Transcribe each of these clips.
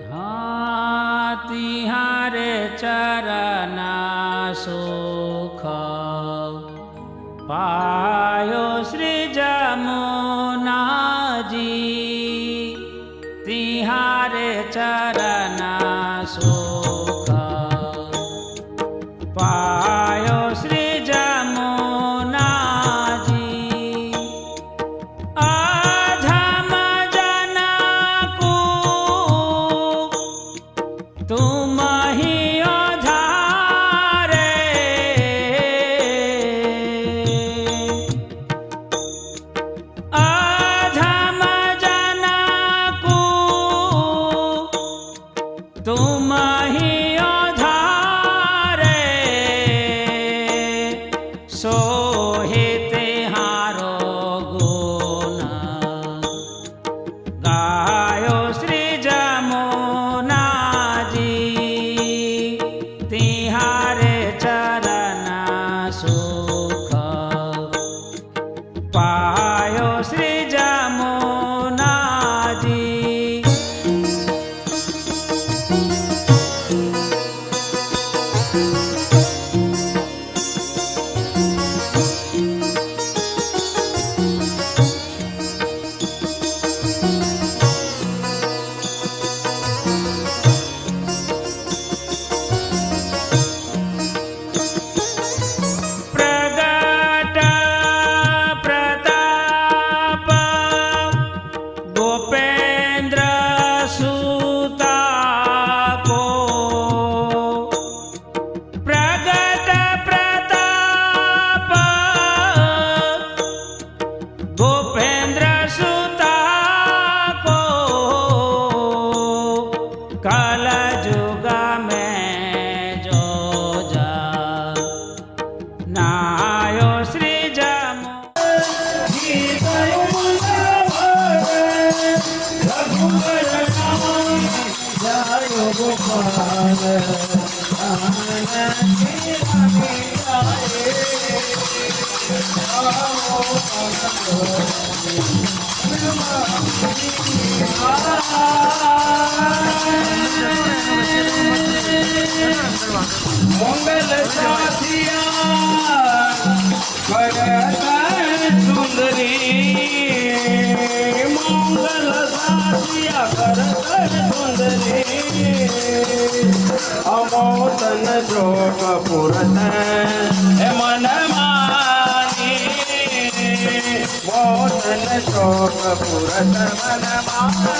हाँ तिहारे चरना सुख पायो श्री जमुना जी। तिहारे चरना सुख पायो श्री जमुना जी। अधम जना को तुम ही उधारे, अधम जना को तुम ही उधारे। सोहे तिहारो गुण गायो श्री जमुना जी। तिहारे चरना सुख पायो श्री जमुना जी। प्रगट प्रताप गोपेन्द्र सुता को, प्रगट प्रताप गोपेन्द्र सुता को। कल जुग में जो जा नायो श्री जमु। मंगल साथिया करत सुंदरी, मंगल साथिया करत सुंदरी। अमोतन शोक पुरत मन मानी, मोतन शोक पुरत मन मानी।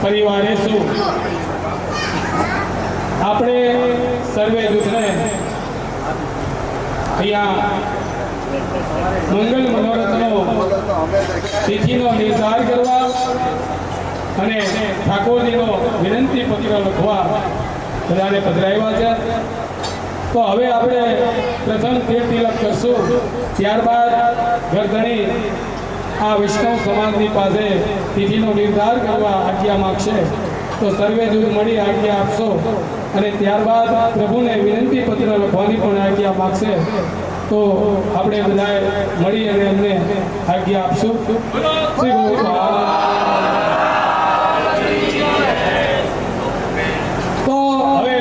પરિવારે શું આપણે સર્વે દુઃખને અહીંયા મંગલ મનોરથનો તિથિનો નિર્ધાર કરવા અને ઠાકોરજીનો વિનંતી પત્ર લખવા બધાને પધરાવ્યા છે. તો હવે આપણે પ્રથમ તીર્થ તિલક કરશું, ત્યારબાદ ઘરધણી આ વૈષ્ણવ સમાજની પાસે તિથિનો નિર્ધાર કરવા આજ્ઞા માગશે. તો સર્વે જૂથ મળી આજ્ઞા આપશો અને ત્યારબાદ પ્રભુને વિનંતી પત્ર લખવાની પણ આજ્ઞા માગશે. તો આપણે બધાએ મળી અને એમને આજ્ઞા આપશું. શ્રી ગોપાલ. તો હવે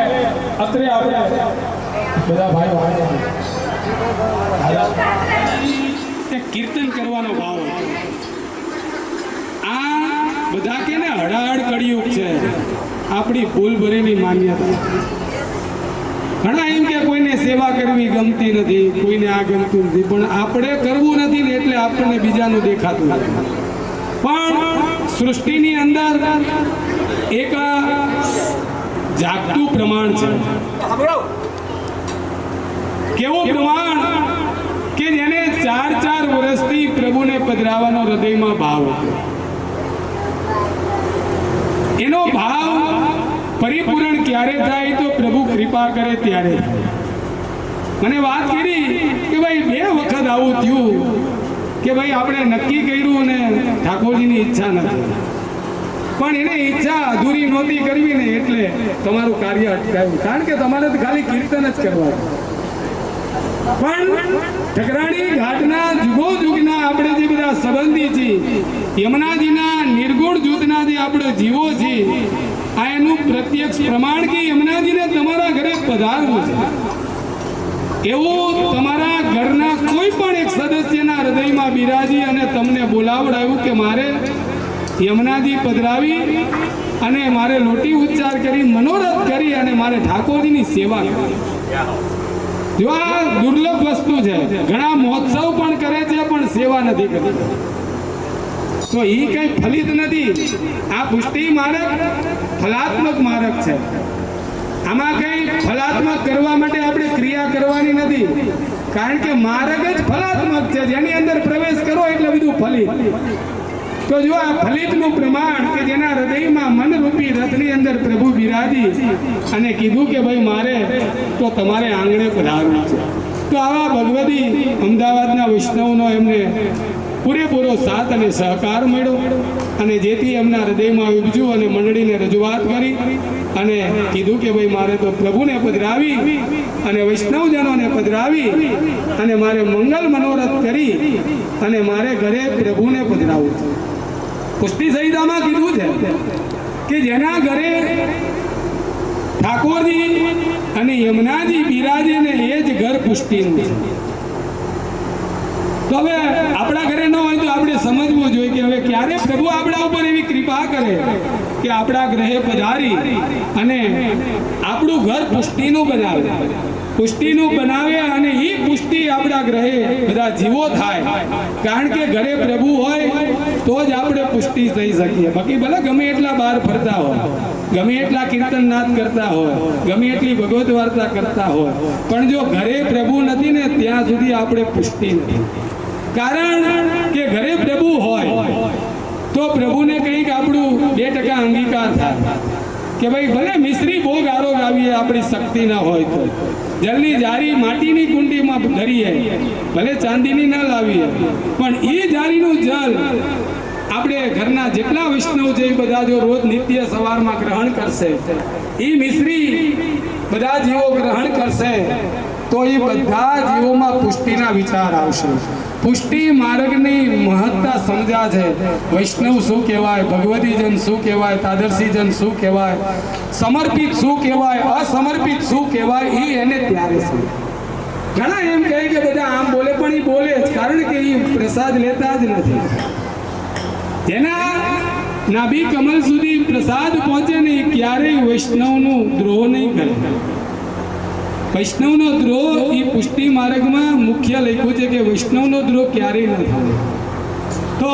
અત્રે આપણે બધા ભાઈઓ કીર્તન કરવાનો ભાવ આ બધા કે ને હડાહડ કળિયુગ છે, આપણી ભૂલ ભરેલી માન્યતા. ઘણા એમ કે કોઈને સેવા કરવી ગમતી નથી, કોઈને આ ગમતું નથી, પણ આપણે કરવું નથી ને એટલે આપણને બીજાનું દેખાતું નથી. પણ સૃષ્ટિની અંદર એક જાગતું પ્રમાણ છે. કેવું પ્રમાણ કે જેને 4 વર્ષથી પ્રભુને પધરાવાનો હૃદયમાં ભાવ હતો. એનો ભાવ પરિપૂર્ણ ક્યારે થાય તો પ્રભુ કૃપા કરે ત્યારે થાય. મને વાત કરી કે ભાઈ 2 વખત આવું થયું કે ભાઈ આપણે નક્કી કર્યું અને ઠાકોરજીની ઈચ્છા નથી, પણ એને ઈચ્છા અધૂરી નહોતી કરવી ને એટલે તમારું કાર્ય અટકાયું. કારણ કે તમારે તો ખાલી કીર્તન જ કરવાનું. પણ ઠકરાણી ઘાટના જુગો જુગના આપણે જે બધા સંબંધી છીએ, યમુનાજીના નિર્ગુણ જૂથના જે આપણે જીવો છીએ, આ એનું પ્રત્યક્ષ પ્રમાણ કે યમુનાજીને તમારા ઘરે પધારવું છે. એવું તમારા ઘરના કોઈ પણ એક સદસ્યના હૃદયમાં બિરાજી અને તમને બોલાવડાવ્યું કે મારે યમુનાજી પધરાવી અને મારે લોટી ઉચ્ચાર કરી મનોરથ કરી અને મારે ઠાકોરજીની સેવા કરવી. જો આ દુર્લભ વસ્તુ છે. ઘણા મહોત્સવ પણ કરે છે પણ સેવા નથી કરતા. તો એ કઈ ફલિત નથી. આ પુષ્ટિ માર્ગ ફલાત્મક માર્ગ છે. આમાં કઈ ફલાત્મક કરવા માટે આપણે ક્રિયા કરવાની નથી, કારણ કે માર્ગ જ ફલાત્મક છે. જેની અંદર પ્રવેશ કરો એટલે બધું ફલિત. તો જો આ ફલિતનું પ્રમાણ કે જેના હૃદયમાં મનરૂપી રથની અંદર પ્રભુ બિરાજી અને કીધું કે ભાઈ મારે તો તમારે આંગણે પધારવું છે. તો આવા ભગવતી અમદાવાદના વૈષ્ણવનો એમને પૂરેપૂરો સાથ અને સહકાર મળ્યો અને જેથી એમના હૃદયમાં ઉપજ્યું અને મંડળીને રજૂઆત કરી અને કીધું કે ભાઈ મારે તો પ્રભુને પધરાવી અને વૈષ્ણવજનોને પધરાવી અને મારે મંગલ મનોરથ કરી અને મારે ઘરે પ્રભુને પધરાવવું છે. પુષ્ટિ સંહિતામાં કીધું છે કે જેના ઘરે ઠાકોરજી અને યમુનાજી બિરાજે ને એ જ ઘર પુષ્ટિનું છે. તો હવે આપણા ઘરે ન હોય તો આપણે સમજવું જોઈએ કે હવે ક્યારે પ્રભુ આપણા ઉપર એવી કૃપા કરે કે આપણા ગ્રહે પધારી અને આપણું ઘર પુષ્ટિનું બનાવે. પુષ્ટિનું બનાવે અને એ પુષ્ટિ આપણા ગ્રહે બધા જીવો થાય. કારણ કે ઘરે પ્રભુ હોય તો જ આપણે પુષ્ટિ થઈ શકીએ. બાકી ભલે ગમે એટલા બહાર ફરતા હોય, ગમે એટલા કીર્તન નાદ કરતા હોય, ગમે એટલી ભગવત વાર્તા કરતા હોય, પણ જો ઘરે પ્રભુ નથી ને ત્યાં સુધી આપણે પુષ્ટિ નથી. કારણ કે ઘરે પ્રભુ હોય તો પ્રભુને કંઈક આપણું 2% અંગીકાર થાય કે ભાઈ ભલે મિશ્રી ભોગ આરોગ આવીએ, આપણી શક્તિ ના હોય તો જલની જારી માટીની કુંડીમાં ધરીએ, ભલે ચાંદીની ન લાવીએ, પણ એ જારીનું જલ આપણે ઘરના જેટલા વૈષ્ણવ છે એ બધા જો રોજ નિત્ય સવારમાં ગ્રહણ કરશે, એ મિશ્રી બધા જીવો ગ્રહણ કરશે તો એ બધા જીવોમાં પુષ્ટિના વિચાર આવશે. પુષ્ટિ માર્ગની મહત્તા સમજ્યા છે. વૈષ્ણવ શું કહેવાય, ભગવતીજન શું કહેવાય, તાદર્શીજન શું કહેવાય, સમર્પિત શું કહેવાય, અસમર્પિત શું કહેવાય, એ એને ત્યારે છે. ઘણા એમ કહે કે બધા આમ બોલે, પણ એ બોલે જ, કારણ કે એ પ્રસાદ લેતા જ નથી. જેના નાભી કમલ સુધી પ્રસાદ પહોંચે ને એ ક્યારેય વૈષ્ણવનું દ્રોહ નહીં કરે. વૈષ્ણવનો દ્રોહ એ પુષ્ટિ માર્ગમાં મુખ્ય લખ્યું છે કે વૈષ્ણવનો દ્રોહ ક્યારેય ન થાય. તો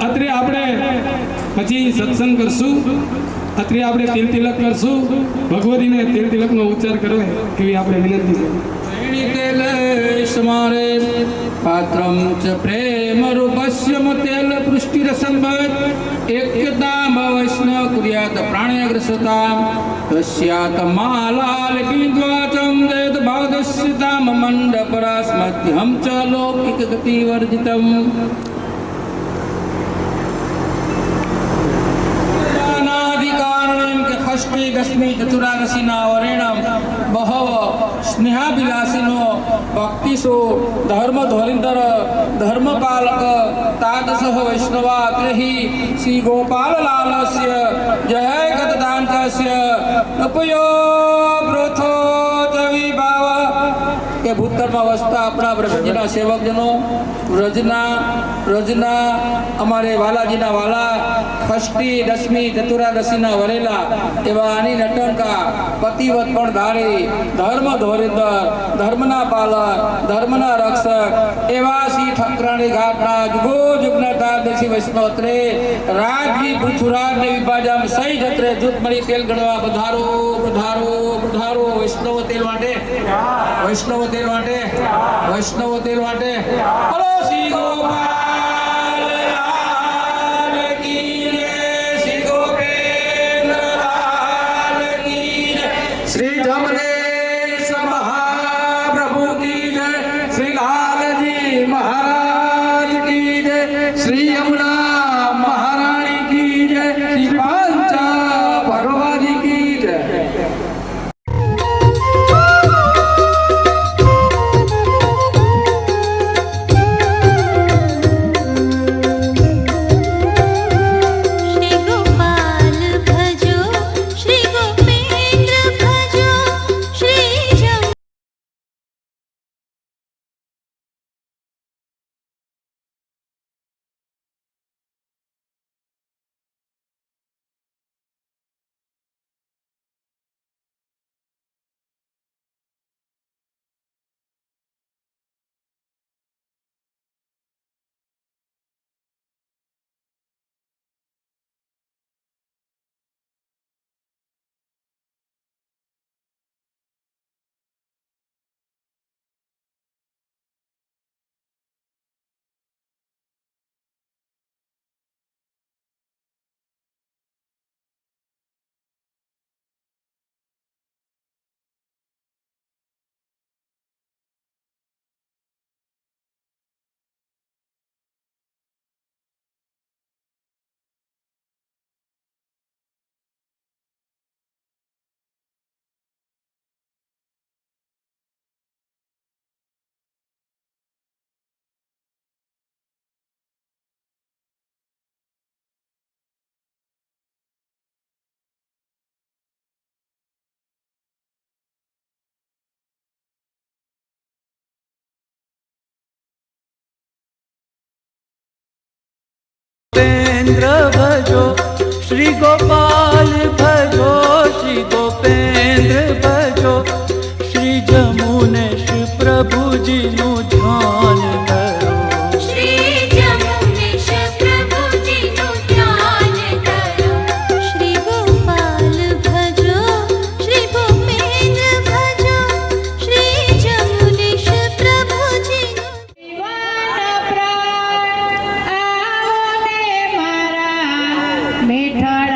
અત્રે આપણે પછી સત્સંગ કરશું, અત્રે આપણે તિલ તિલક કરશું. ભગવતીને તિલ તિલકનો ઉચ્ચાર કરો એવી આપણે વિનંતી કરીએ. तेल स्मारे पात्रं च प्रेमरूपस्य तेल पृष्टिरसं भवेत् ऐक्यतां वैष्णव कुर्यात् प्राणेऽग्रसतां तस्यात् मालालिपिद्वाचं देत भगदस्य तां मण्डपरास्मत्यहं च लौकिकगतिवर्जितम् षष्ठी दशमी चतुरादशीना वरेणम बहव स्नेहाभिलाषिनो भक्तिसो धर्म धोरिंदर धर्मपालक तादसः वैष्णवा त्रहि श्री गोपाललालस्य जय गतदानकस्य उपयो प्रोथो विभाव કે ભૂતરમાં વસતા આપણા બ્રહ્મજીના સેવકજનો વ્રજના અમારે વાલાજીના વાલા ષષ્ઠી દશમી ચતુરાદશીના વરેલા એવા આની નટંકા પતિવત પણ ધારી ધર્મ ધોરિંદર ધર્મના પાલક ધર્મના રક્ષક એવા શ્રી ઠકરાણી ઘાટના જુગો જુગના તારદેશી વૈષ્ણવત્રે રાજવી પૃથુરાજ ને વિભાજામ સહી જત્રે જૂથ મળી તેલ ગણવા પધારો પધારો પધારો વૈષ્ણવ તેલ માટે વૈષ્ણવ તેલ માટે વૈષ્ણવ તેલ માટે બોલો શ્રી ગોપાલ લાલ કી જય શ્રી ગોપેન્દ્ર લાલ કી જય श्री जमनेश महाप्रभु की जय, श्री लालजी महाराज की जय, श्री यमुना महारानी की जय, श्री पांचा भगवानी की जय। श्री गोपाल भजो श्री गोपेन्द्र भजो श्री जम गोपेन्द्र भजो श्री गोपाल भजो श्री गोपेन्द्र भजो श्री जमुनेश प्रभु जी नु ध्यान करो श्री जमुनेश प्रभु जी नु ध्यान करो श्री गोपाल भजो श्री गोपेन्द्र भजो श्री जमुनेश प्रभु जी મીઠડા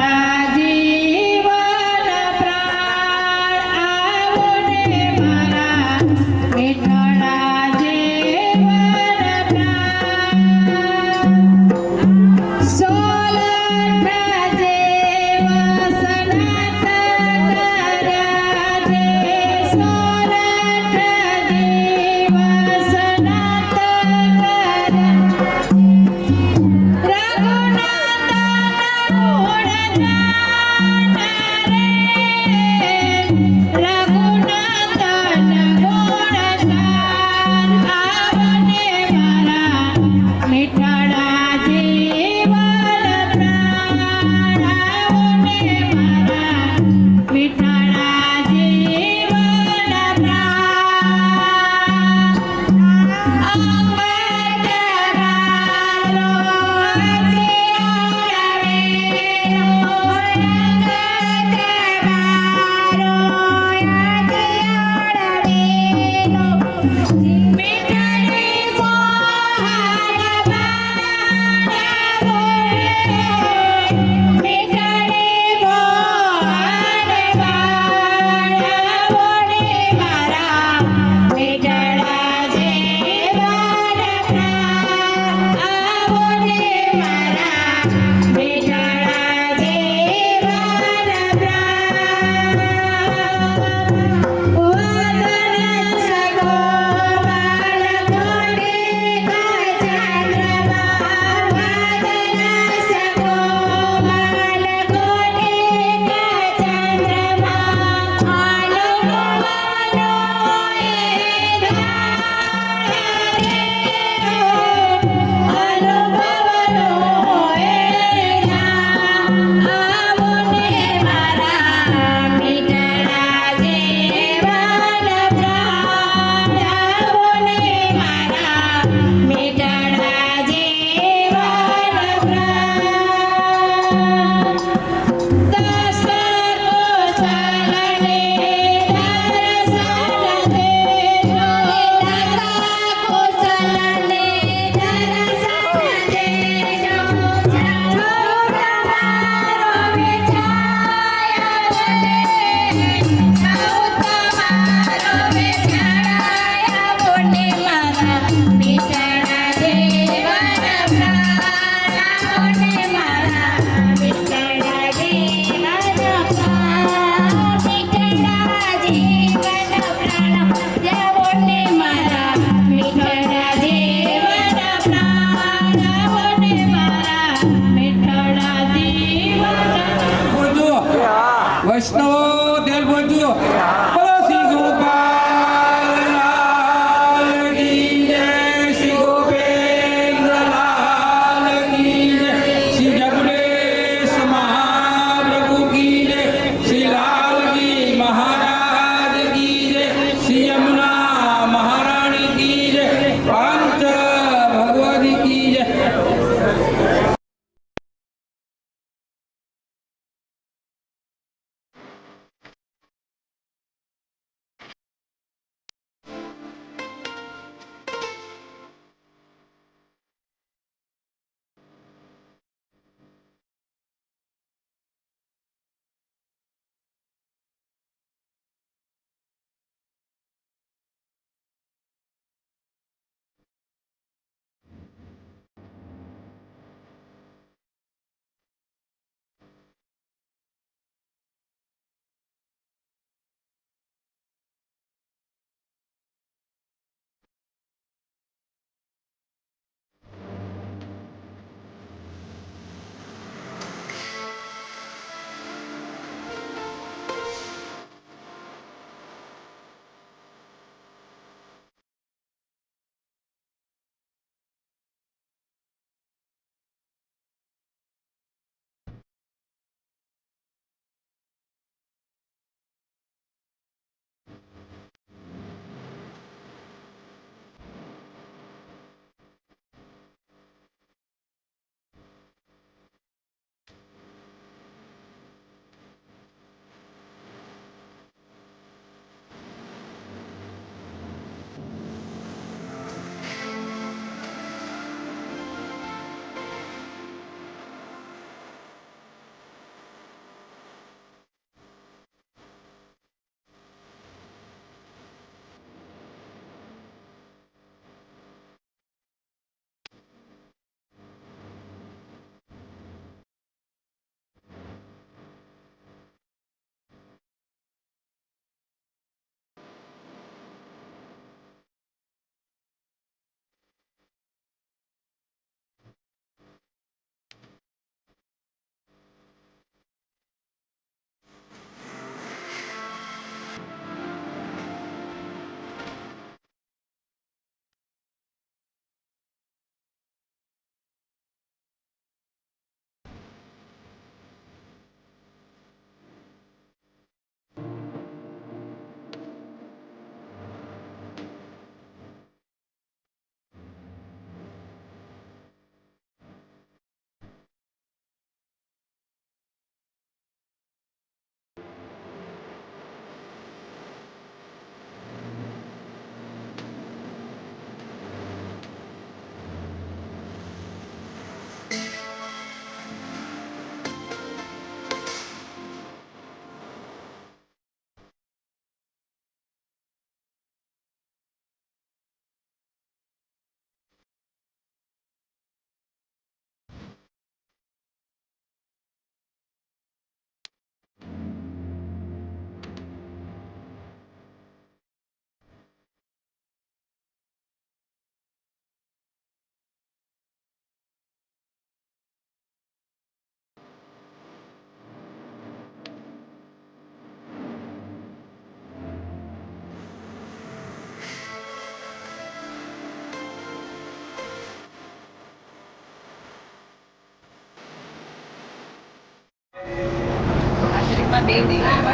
અનુભવનો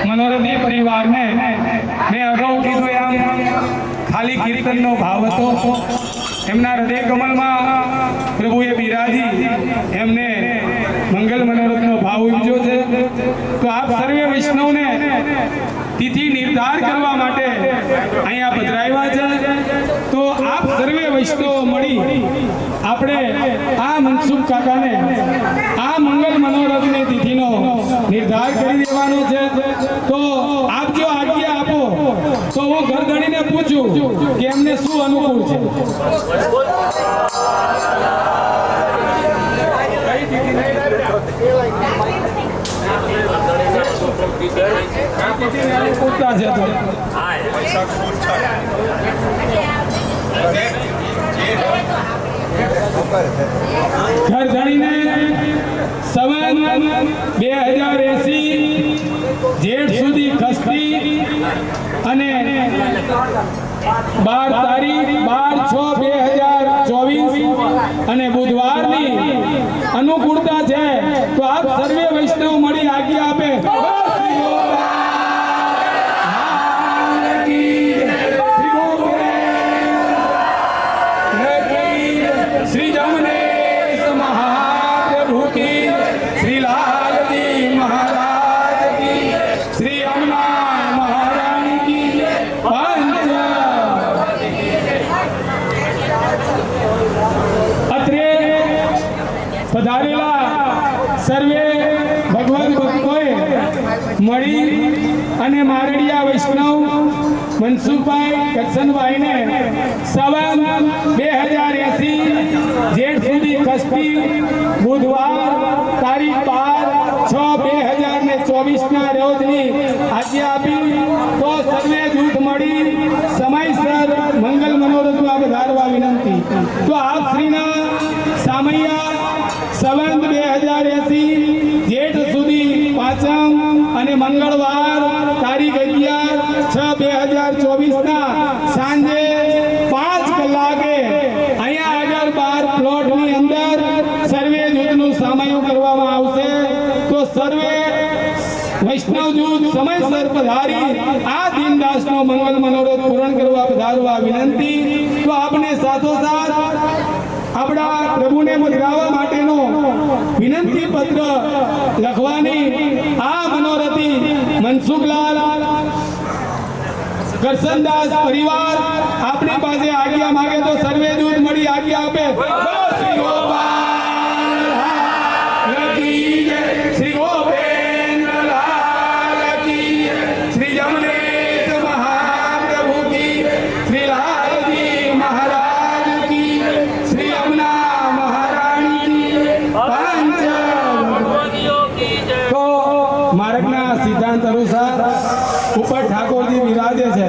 મનોરમી પરિવારને મેં અગાઉ કીધું એમ ખાલી કીર્તનનો ભાવ હતો. એમના હૃદય કમલમાં પ્રભુએ બિરાજી એમને મંગલ મનોરથનો ભાવ ઉપજ્યો છે. તો આપ સર્વે વૈષ્ણવને તિથિ નિર્ધાર કરવા માટે અહીંયા પધરાવ્યા છે. તો આપ સર્વે વૈષ્ણવ મળી આપણે આ મનસુખ કાકાને આ મંગલ મનોરથની તિથિનો નિર્ધાર કરી દેવાનો છે. તો આપ જો આજ્ઞા આપો તો હું ઘર ધણીને પૂછું કે એમને શું અનુકૂળ છે. અનુકૂળતા છે તો ઘર ધણીને સંવત 2080 જેઠ સુધી ખસ્તી અને 12 તારીખ 12/6/2024 અને બુધવારની અનુકૂળતા છે. તો આપ સર્વે વૈષ્ણવ મળી આજ્ઞા આપે. શ્રી જમનેશ મહાપ્રભુ કી, શ્રી લાલજી મહારાજ કી, શ્રી અમના મહારાણી કી પંચ. અત્રે પધારેલા સર્વે ભગવદ ભક્તોએ મળી અને મારડિયા વૈષ્ણવ મનસુખભાઈ કરશનભાઈને સંવત 2080 જેઠ સુધી ખસ્તી બુધવાર તારીખ 12/6/2024 ના રોજની આજ્ઞા આપી. તો સર્વે જૂથ મળી સમયસર મંગલ મનોરથમાં પધારવા વિનંતી. તો આપ શ્રીના સામૈયા સંવત 2080 જેઠ સુધી પાંચમ અને મંગળવાર તારીખ 11/6/2024 ના સાંજે 5 કલાકે અહીંયા આગળ 12 પ્લોટની અંદર સર્વે જૂથનું સામૈયું કરવામાં આવશે. તો સર્વે વૈષ્ણવ જૂથ સમયસર પધારી આ દીનદાસનો મંગલ મનોરથ પૂર્ણ કરવા પધારવા વિનંતી. તો આપને સાથોસાથ આપણા પ્રભુને પધરાવવા માટેનો વિનંતી પત્ર લખવાની આ મનોરથી મનસુખલાલ કરશનદાસ પરિવાર આપણી પાસે આજ્ઞા માંગે તો સર્વે જૂથ મળી આજ્ઞા આપે. શ્રી ગોપાલ કી જય, શ્રી ગોપેન્દ્રલાલ કી જય, શ્રી જમનેશ મહાપ્રભુ કી, શ્રી લાલજી મહારાજ કી, શ્રી અમના મહારાણી કી પંચ. તો માર્ગના સિદ્ધાંત અનુસાર ઉપર ઠાકોરજી વિરાજે છે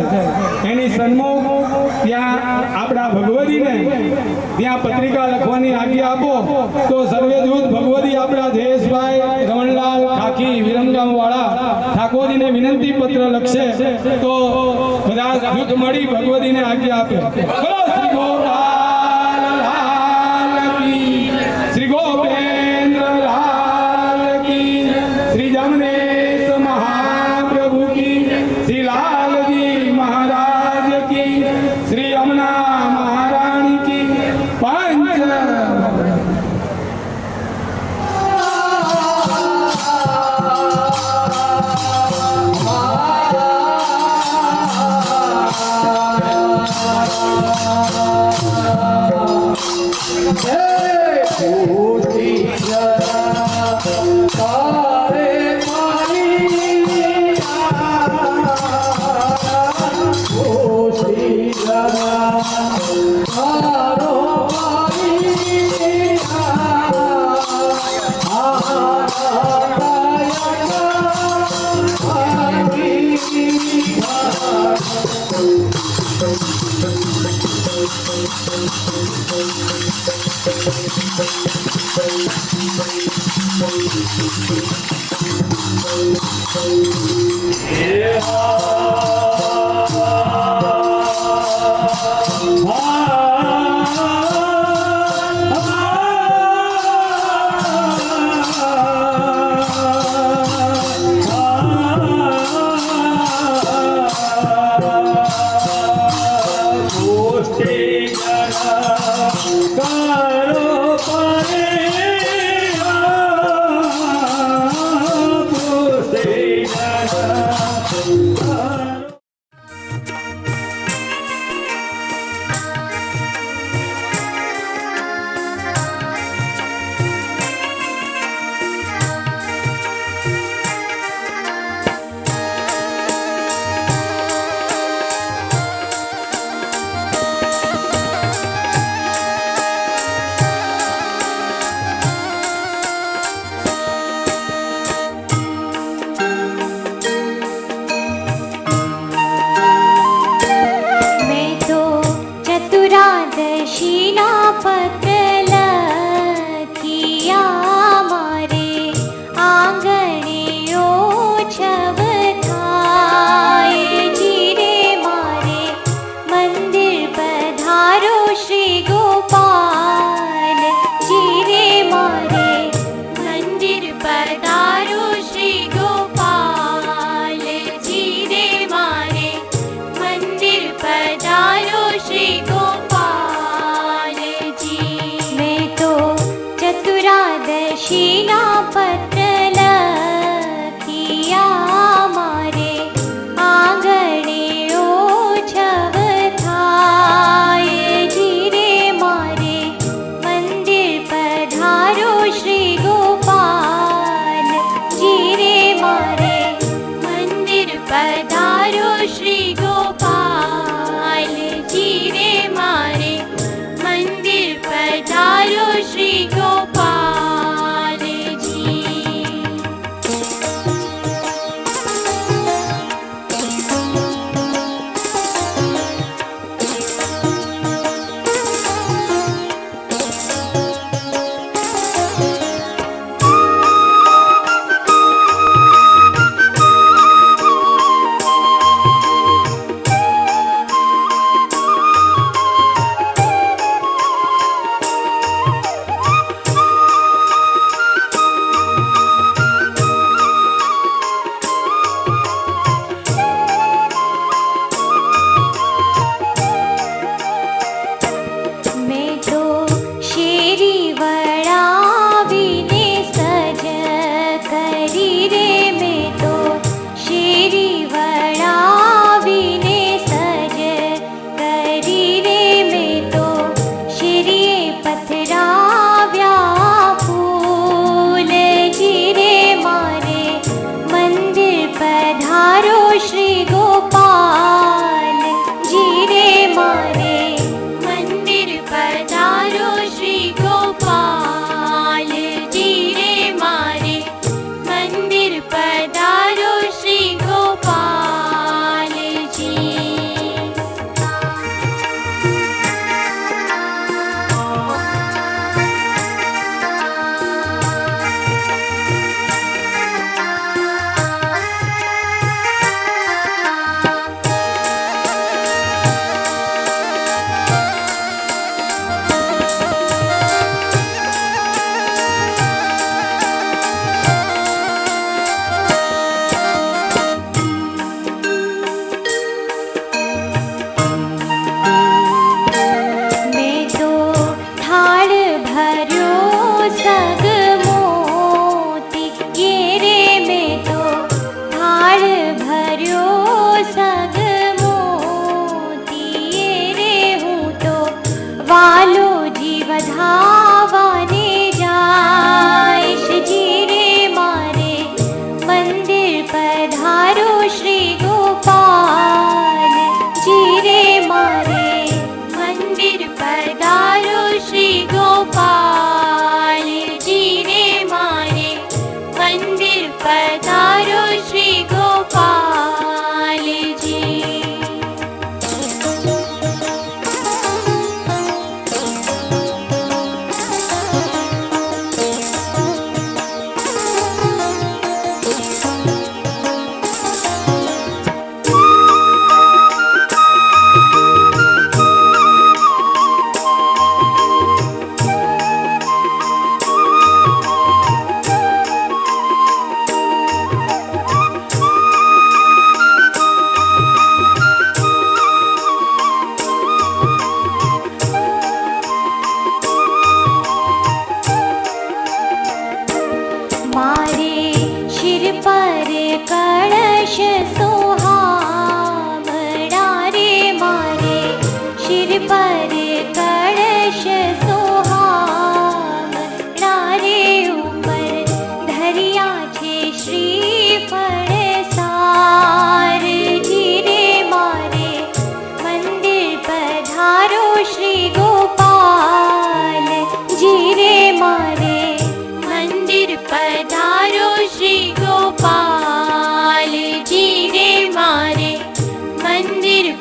એની સન્મુખ ત્યાં આપણા ભગવતીને ત્યાં પત્રિકા લખવાની આજ્ઞા આપો. તો સર્વે જૂથ ભગવતી આપણા જયેશભાઈ રમણલાલ ઠાકી વિરમગામ વાળા ઠાકોરજીને વિનંતી પત્ર લખશે. તો બધા જૂથ મળી ભગવતીને આજ્ઞા આપે. બોલો શ્રી ગોપાલ કી, શ્રી ગોપેન્દ્રલાલ કી, શ્રી જમનેશ મહાપ્રભુ કી, શ્રી લાલજી મહારાજ કી, શ્રી અમના મહારાણી કી પંચ. Ah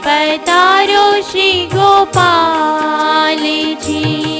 पधारो श्री गोपाल जी।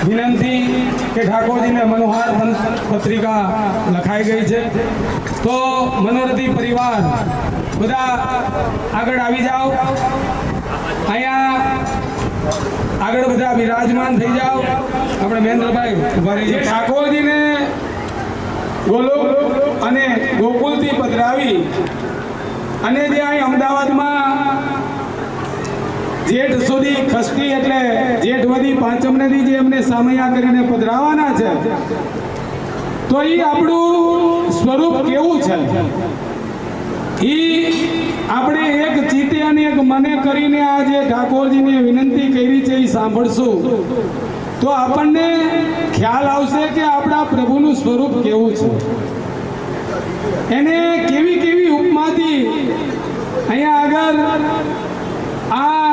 વિનંતી કે ઠાકોરજીને મનોહાર પત્રિકા લખાઈ ગઈ છે, તો મનોરથી પરિવાર બધા આગળ આવી જાઓ, અહીંયા આગળ બધા બિરાજમાન થઈ જાઓ. આપણે મહેન્દ્રભાઈ ઉભા રહીએ. ઠાકોરજીને ગોલોક અને ગોકુલથી પધરાવી અને જે અહીં અમદાવાદમાં જેઠ સુધી ખસ્તી એટલે જેઠવદી પાંચમનેથી જે એમને સામૈયા કરીને પધરાવાના છે, તો એ આપણું સ્વરૂપ કેવું છે એ આપણે એક ચિત્તે અને એક મને કરીને આ જે ઠાકોરજીને વિનંતી કરી છે એ સાંભળશું તો આપણને ખ્યાલ આવશે કે આપણા પ્રભુનું સ્વરૂપ કેવું છે. એને કેવી કેવી ઉપમાથી અહીંયા આગળ આ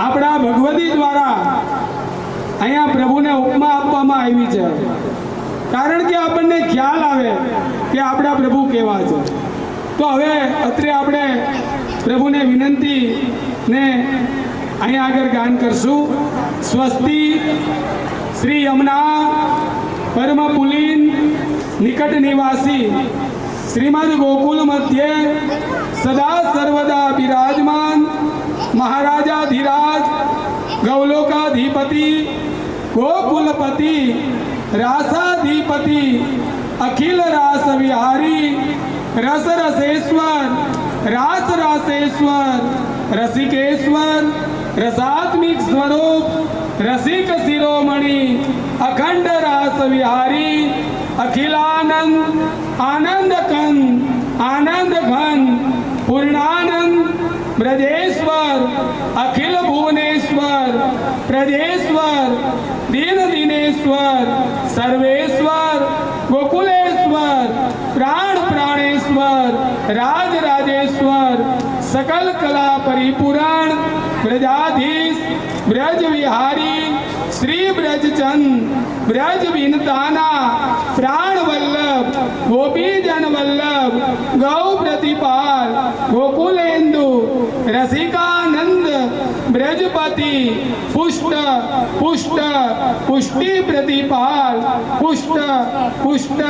આપણા ભગવતી દ્વારા અહીંયા પ્રભુને ઉપમા આપવામાં આવી છે, કારણ કે આપણને ખ્યાલ આવે કે આપણા પ્રભુ કેવા છે. તો હવે અત્રે આપણે પ્રભુને વિનંતી ને અહીંયા આગળ ગાન કરશું. સ્વસ્તિ શ્રી યમુના પરમ પુલીન નિકટ નિવાસી શ્રીમદ ગોકુલ મધ્યે સદા સર્વદા બિરાજમાન મહારાજાધિરાજ ગૌલોકાધિપતિ ગોકુલપતિ રાસાધિપતિ અખિલ રાસ વિહારી રસ રસેશ્વર રાસ રાસેશ્વર રસિકેશ્વર રસાત્મિક સ્વરૂપ રસિક શિરોમણી અખંડ રાસ વિહારી અખિલાનંદ આનંદ કંદ આનંદ ઘન પૂર્ણાનંદ બ્રજેશ્વર અખિલ ભુવનેશ્વર પ્રજેશ્વર દીન દિનેશ્વર સર્વેશ્વર ગોકુલેશ્વર પ્રાણ પ્રાણેશ્વર રાજ રાજેશ્વર सकल कला परिपूरण ब्रजाधीश ब्रज विहारी श्री ब्रजचंद ब्रज विनताना प्राण वल्लभ गोपी जन वल्लभ गौ प्रतिपाल गोकुलेन्दु रसिकानंद ब्रजपति पुष्ट पुष्ट पुष्टि प्रतिपाल पुष्ट पुष्ट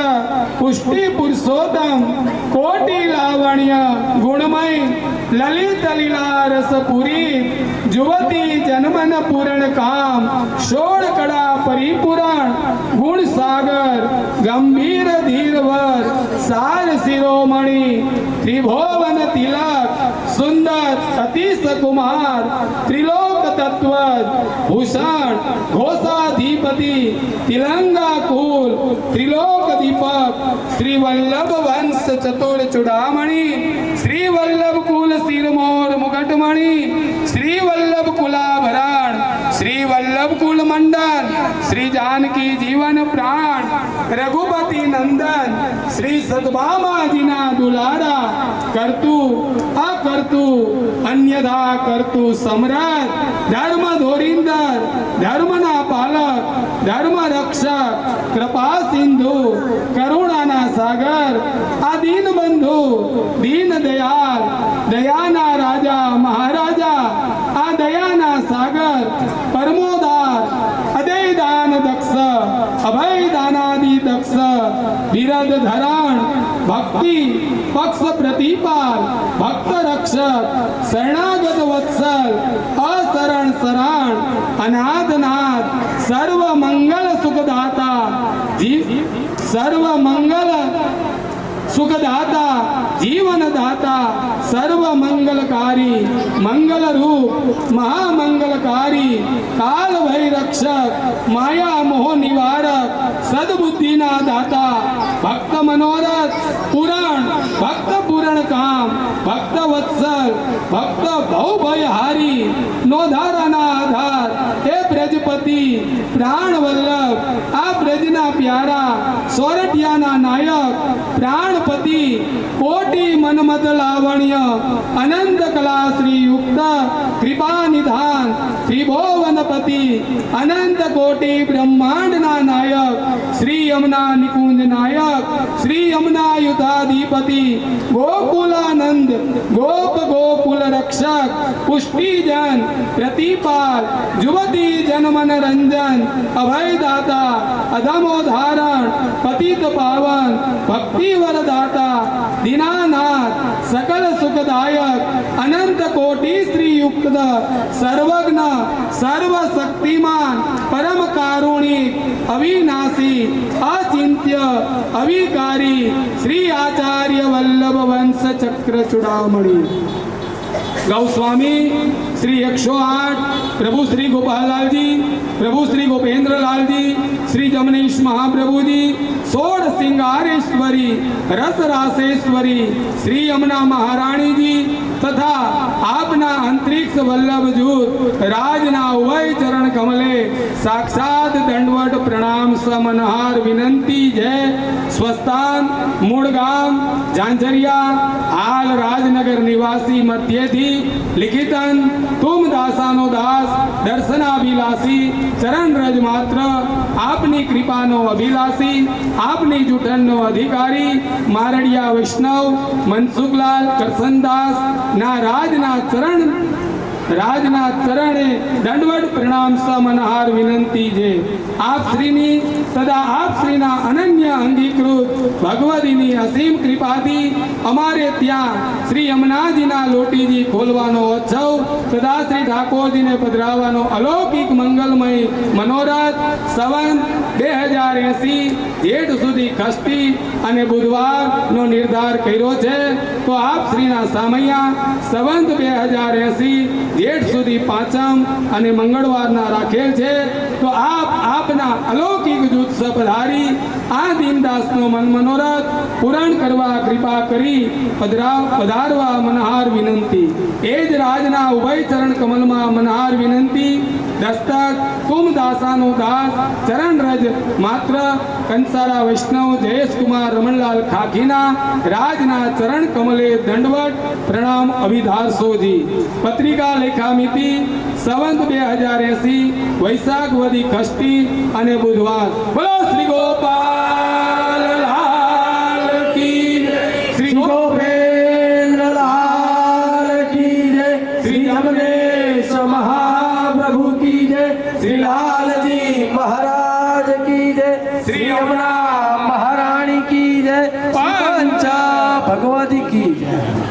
पुष्टि पुरुषोत्तम कोटि लावण्य गुणमय ललित लीला रसपुरी जुवती जनमन पूर्ण काम षोड़ कड़ा परिपूरण गुण सागर गंभीर धीरवर सार शिरोमणि त्रिभुवन तिलक सुंदर सतीश कुमार त्रिलोक तत्व भूषण घोषाधिपति तिलंगा कुल त्रिलोक दीपक श्री वल्लभ वंश चतुर चूड़ामणि श्री वल्लभ कुल सिरमोर मुकुटमणि श्री वल्लभ कुलाभरण श्री वल्लभ कुल मंडल श्री जानकी जीवन प्राण रघुपति नंदन श्री सतभामा जीना दुलारा करतु अकर्तु अन्यथा करतु सम्राट धर्म धोरिंदर धर्मना पालक धर्म रक्षक कृपा सिंधु करुणाना सागर आदीन बंधु दीन दयाल दयाना राजा महाराजा आ दयाना सागर परमोदार अदय दान दक्ष अभय दानादि दक्ष विरद धरण भक्ति पक्ष प्रतिपाल भक्त रक्षक शरणागत वत्सल असरण शरण अनाथनाथ सर्व मंगल सुखदाता सर्व मंगल सुखदाता जीवन दाता सर्व मंगलकारी मंगल रूप महामंगलकारी काल भय रक्षक माया मोह निवारक सद्बुद्धि ना दाता भक्त मनोरथ पुराण भक्त पूरण काम भक्त वत्सल भक्त भव भयहारी नो धाराना आधार हे ब्रजपति प्राण वल्लभ आ ब्रजना प्यारा सोरठियाना नायक प्राणपति कोटि मनमद लावण्य अनंत कला श्री युक्त कृपा निधान त्रिभुवनपति अनंत कोटि ब्रह्मांड ना नायक श्री यमुना निकुंज नायक श्री यमुना युधाधिपति गोकुलानंद गोप गोकुल रक्षक पुष्टिजन प्रतिपाल युवती जन मनरंजन अभयदाता अधमोधारण पतित पावन भक्ति वरदाता दीनानाथ सकल सुखदायक अनंत कोटि श्री युक्त सर्वज्ञ सर्वशक्तिमान परम कारुणिक अविनाशी अचिंत्य अविकारी श्री आचार्य वल्लभ वंश चक्र चूड़ामणि गौस्वामी श्री 108 प्रभु श्री गोपाललाल जी प्रभु श्री गोपेंद्र लाल जी श्री जमनेश महाप्रभु जी सोड़ सिंगारेश्वरी रस रासेश्वरी श्री यमुना महारानी जी तथा आपना अंतरिक्ष वल्लभ जूत राजना उभय चरण कमले साक्षात दंडवट प्रणाम समनहार विनंती जय स्वस्थान मूळगाम झांझरिया हाल राजनगर निवासी मध्य थी लिखितन तुम दासानो दास दर्शनाभिलाषी चरण रज मात्र आपनी कृपानो अभिलाषी आपनी जूठननो अधिकारी मारडिया वैष्णव मनसुखलाल करसनदास ना રાજના ચરણે દંડવત પ્રણામ સમનહાર વિનંતી છે આપ શ્રીની સદા આપ શ્રીના અનન્ય અંગીકૃત ભગવદીની અસીમ કૃપાથી અમારે ત્યાં શ્રી યમુનાજીના લોટીજી ખોલવાનો ઉત્સવ તથા શ્રી ઠાકોરજીને પધરાવવાનો અલૌકિક મંગલમય મનોરથ સંવત 2080 જેઠ સુધી ખસ્તી અને બુધવારનો નિર્ધાર કર્યો છે તો આપ શ્રીના સામૈયા સંવત 2080 જેઠ સુધી પાંચમ અને મંગળવારના રાખેલ છે તો આપના અલૌકિક જૂથ પધારી આ દીનદાસનો મન મનોરથ પૂરણ કરવા કૃપા કરી પધારવા મનહાર વિનંતી એ જ રાજના ઉભય ચરણ કમલમાં મનહાર વિનંતી દસ્તક તુમ દાસાનો દાસ ચરણ રજ માત્ર કંસારા વૈષ્ણવ જયેશ કુમાર રમણલાલ ખાખીના રાજના ચરણ કમલે દંડવટ પ્રણામ અભિધારસોજી પત્રિકા લેખામિતિ સંવત 2080 વૈશાખ વદી ખસ્તી અને બુધવાર બોલો શ્રી ગોપાલ લાલ કી શ્રી गोपेंद्र लाल की जय श्री यमनेश महाप्रभु की जय श्री लालजी महाराज की जय श्री यमुना महारानी की जय पंचा भगवती की जय।